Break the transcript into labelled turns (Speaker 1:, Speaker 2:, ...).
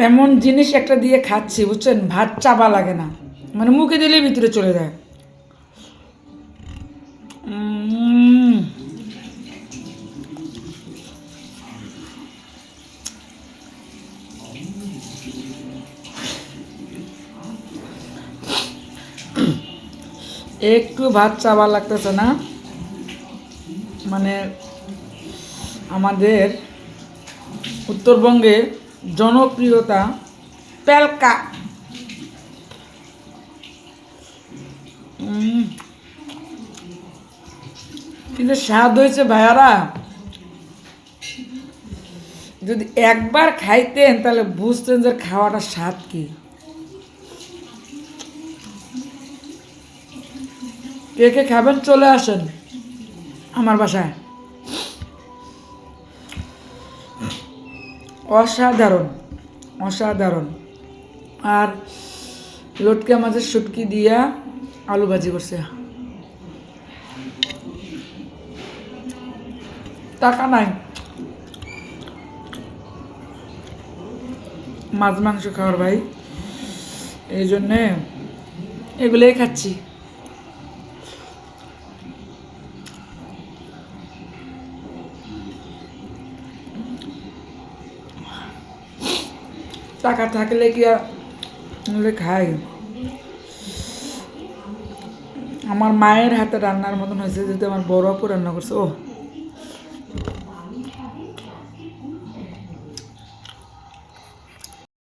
Speaker 1: এমন জিনিস একটা দিয়ে খাচ্ছি বুঝছেন, ভাত চাবা লাগে না, মানে মুখে দিলেই ভিতরে চলে যায়। একটু ভাত চাবা লাগতেছে না, মানে আমাদের উত্তরবঙ্গে জনপ্রিয়তা পেলকা। কিন্তু স্বাদ হয়েছে ভাইয়ারা, যদি একবার খাইতেন তাহলে বুঝতেন যে খাওয়াটা স্বাদ কি। কে কে খাবেন চলে আসেন আমার বাসায়, অসাধারণ অসাধারণ। আর লটকে মাছের শুটকি দিয়া আলু ভাজি করছে। টাকা নাই মাছ মাংস খাওয়ার ভাই, এই জন্যে এগুলোই খাচ্ছি। টাকা থাকলে কি আর খাই। আমার মায়ের হাতে রান্নার মতন হয়েছে, যদি আমার বড় আপু রান্না করছে, ও